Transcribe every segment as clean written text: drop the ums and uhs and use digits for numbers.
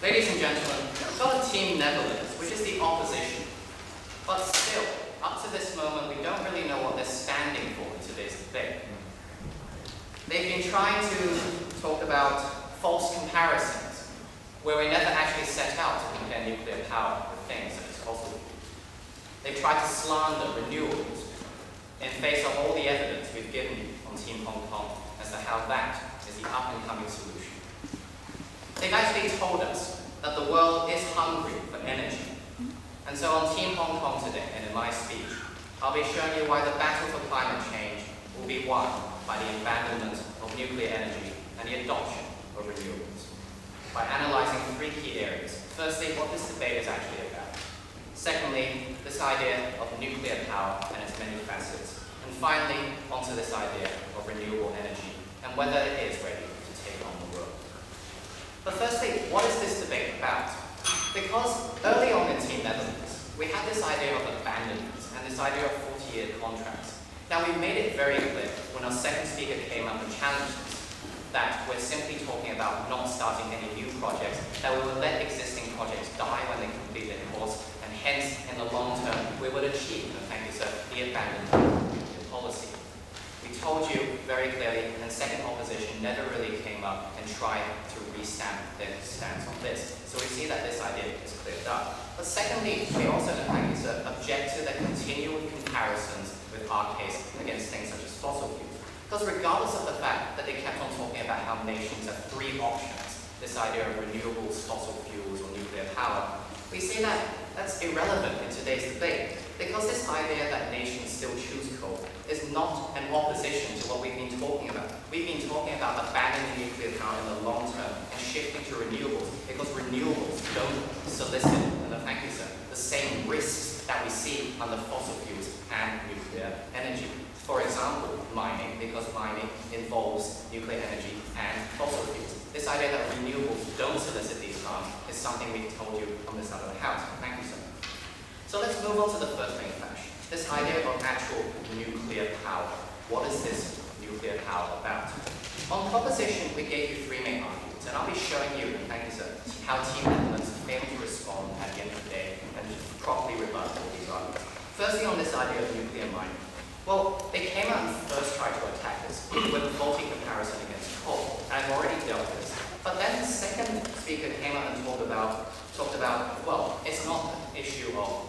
Ladies and gentlemen, we've got a Team Netherlands, which is the opposition. But still, up to this moment, we don't really know what they're standing for in today's debate. They've been trying to talk about false comparisons, where we never actually set out to compare nuclear power with things such as fossil fuels. They've tried to slander renewables in face of all the evidence we've given you on Team Hong Kong as to how that is the up-and-coming solution. They've actually told us that the world is hungry for energy. And so on Team Hong Kong today, and in my speech, I'll be showing you why the battle for climate change will be won by the abandonment of nuclear energy and the adoption of renewables. By analysing three key areas. Firstly, what this debate is actually about. Secondly, this idea of nuclear power and its many facets. And finally, onto this idea of renewable energy and whether it is ready to take on the world. But firstly, what is this debate about? Because early on in Team Netherlands, we had this idea of abandonment and this idea of 40-year contracts. Now, we made it very clear when our second speaker came up and challenged us that we're simply talking about not starting any new projects, that we will let existing projects die when they complete their course, and hence, in the long term, we would achieve, and thank you sir, the abandonment policy. We told you very clearly, and second opposition never really came up and tried to restamp their stance on this. So we see that this idea is cleared up. But secondly, we also, thank you sir, object to the continual comparisons with our case against things such as fossil fuels. Because regardless of the fact that they kept on talking about how nations have three options, this idea of renewables, fossil fuels, or nuclear power, we see that that's irrelevant in today's debate. Because this idea that nations still choose coal is not an opposition to what we've been talking about. We've been talking about abandoning nuclear power in the long term and shifting to renewables, because renewables don't solicit, and thank you sir, the same risks that we see under fossil fuels and nuclear energy. For example, mining, because mining involves nuclear energy and fossil fuels. This idea that renewables don't solicit these harms is something we've told you on this side of the house. Thank you, sir. So let's move on to the first main fashion. This idea of actual nuclear power. What is this nuclear power about? On proposition, we gave you three main arguments, and I'll be showing you, and thank you, sir, how Team Netherlands failed to respond at the end of the day and properly rebut all these arguments. Firstly, on this idea of nuclear mining. Well, they came out and first tried to attack this with a faulty comparison against coal, and I've already dealt with this. But then the second speaker came out and talked about, well, it's not an issue of,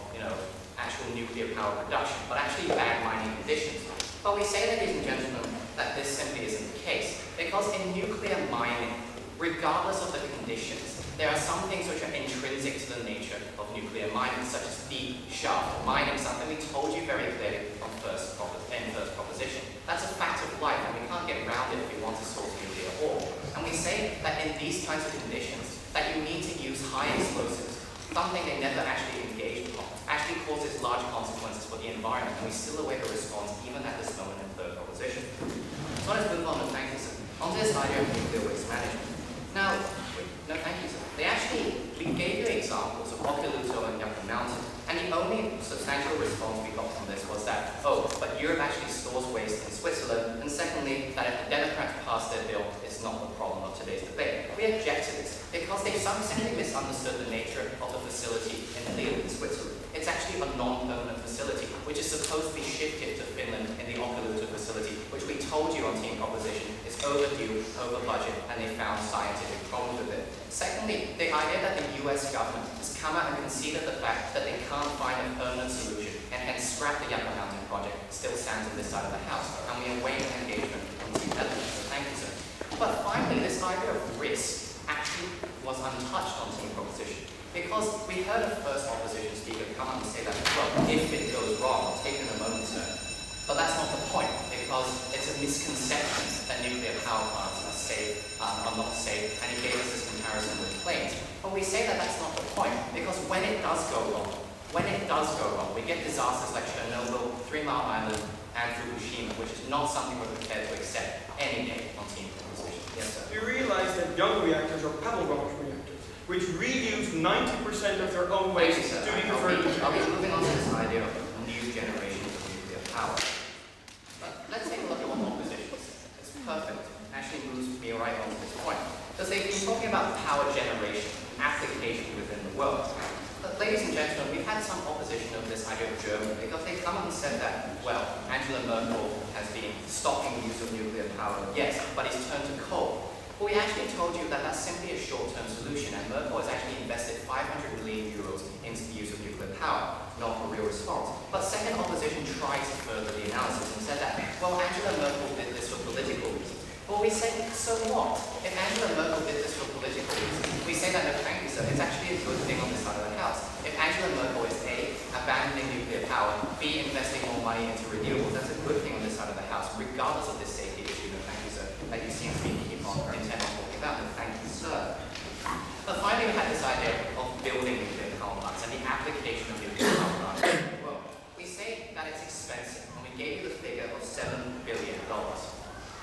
actual nuclear power production, but actually bad mining conditions. But we say, ladies and gentlemen, that this simply isn't the case, because in nuclear mining, regardless of the conditions, there are some things which are intrinsic to the nature of nuclear mining, such as deep shaft mining, something we told you very clearly on first proposition. That's a fact of life, and we can't get around it if we want to source nuclear ore. And we say that in these kinds of conditions, that you need to use high explosives, something they never actually engaged upon, actually causes large consequences for the environment, and we still await a response even at this moment in third proposition. So let's move on to thank you, sir. On this idea of nuclear waste management. Now, no, thank you, sir. We gave you examples of Olkiluoto and Yucca Mountain, and the only substantial response we got from this was that, oh, but Europe actually stores waste in Switzerland, and secondly, that if the Democrats pass their bill, it's not the problem of today's debate. We object to this, because they've simply misunderstood the nature of the facility in Lille in Switzerland. It's actually a non-permanent facility, which is supposed to be shifted to Finland in the Olkiluoto facility, which we told you on Team Proposition is overdue, over budget, and they found scientific problems with it. Secondly, the idea that the US government has come out and conceded the fact that they can't find a permanent solution and hence scrap the Yucca Mountain project still stands on this side of the house, and we await engagement from Team Netherlands. So thank you, sir. But finally, this idea of risk actually was untouched on Team Proposition, because we heard a first opposition speaker come up and say that, well, if it goes wrong, I'll take it in a moment, sir. But that's not the point, because it's a misconception that nuclear power plants are safe, are not safe, and he gave us this comparison with planes. But we say that that's not the point, because when it does go wrong, we get disasters like Chernobyl, 3 Mile Island, and Fukushima, which is not something we're prepared to accept any day on Team Proposition. Yes, sir. You realize that young reactors are pebble rocket reactors, which reuse 90% of their own waste to be converted to I'll be moving on to this idea of new generations of nuclear power. But let's take a look at what opposition says. It's perfect. Actually moves me right on to this point. Because they've been talking about power generation, applicable world. But ladies and gentlemen, we've had some opposition of this idea of Germany because they come up and said that, well, Angela Merkel has been stopping the use of nuclear power, yes, but it's turned to coal. Well, we actually told you that that's simply a short-term solution, and Merkel has actually invested 500 million euros into the use of nuclear power, not a real response. But second opposition tried to further the analysis and said that, well, Angela Merkel did this for political reasons. Well, we say, so what? If Angela Merkel did this for political reasons, we say that, no, thank you, sir, it's actually a good thing on this side of the house. If Angela Merkel is A, abandoning nuclear power, B, investing more money into renewables, that's a good thing on this side of the house, regardless of this safety issue, no, thank you, sir, that you seem to be intent on talking about, no, thank you, sir. But finally, we had this idea of building nuclear power plants and the application of nuclear power plants. Well, we say that it's expensive, and we gave you the figure of $7 billion.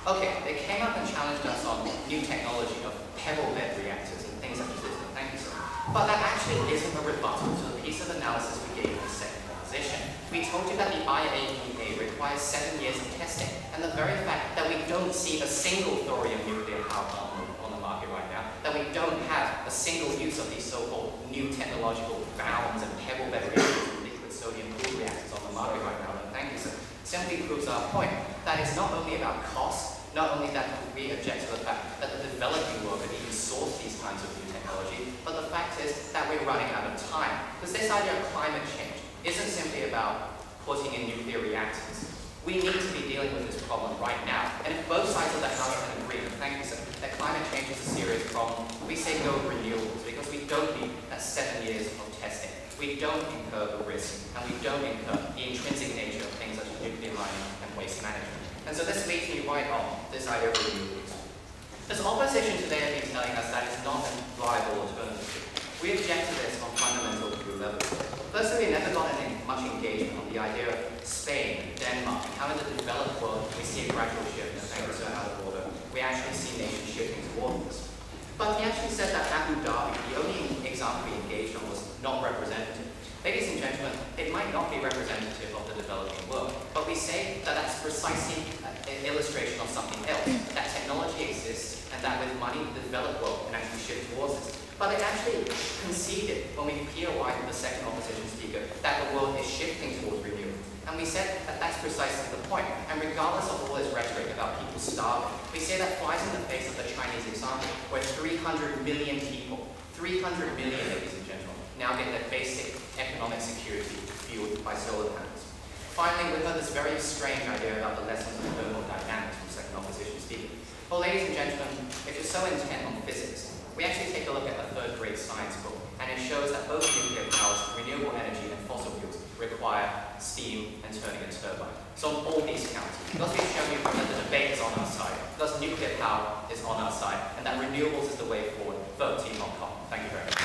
Okay, they came up and challenged us on new technology of pebble bed reactors and things such as this. Thank you, sir. But that actually isn't a rebuttal to the piece of analysis we gave in the second proposition. We told you that the IAEA requires 7 years of testing, and the very fact that we don't see a single thorium nuclear power plant on the market right now, that we don't have a single use of these so-called new technological bounds and pebble bed reactors and liquid sodium cooled reactors on the market right now, and thank you, sir, simply proves our point that it's not only about cost, not only that we object to the fact that the developing world could even source these kinds of new technology, but the fact is that we're running out of time. Because this idea of climate change isn't simply about putting in nuclear reactors. We need to be dealing with this problem right now. And if both sides of the house can agree, and thank you, sir, that climate change is a serious problem, we say go renewables, because we don't need that 7 years of testing. We don't incur the risk, and we don't incur the intrinsic nature of things such as nuclear mining and waste management. And so this leads me right on this idea of renewables. This opposition today has been telling us that it's not a viable alternative. We object to this on fundamental two levels. Firstly, we never got much engagement on the idea of Spain, Denmark, and how in the developed world we see a gradual shift in things are out of order. We actually see nations shifting towards this. But he actually said that Abu Dhabi, the only example we engaged on, was not representative. Ladies and gentlemen, it might not be representative of the developing world, but we say that that's precisely an illustration of something else, that technology exists and that with money the developed world can actually shift towards this. But it actually conceded when we POI'd the second opposition speaker that the world is shifting towards renewable. And we said that that's precisely the point. And regardless of all this rhetoric about people starving, we say that flies in the face of the Chinese example, where 300 million people, 300 million, ladies and gentlemen, now get their basic economic security fueled by solar panels. Finally, we heard this very strange idea about the lessons of thermodynamics from second opposition speaker. Well, ladies and gentlemen, if you're so intent on physics, we actually take a look at a third-grade science book, and it shows that both nuclear powers, renewable energy, and fossil fuels require steam and turning a turbine. So on all these counts, because we've shown you that the debate is on our side, because nuclear power is on our side, and that renewables is the way forward, vote Team Hong Kong. Thank you very much.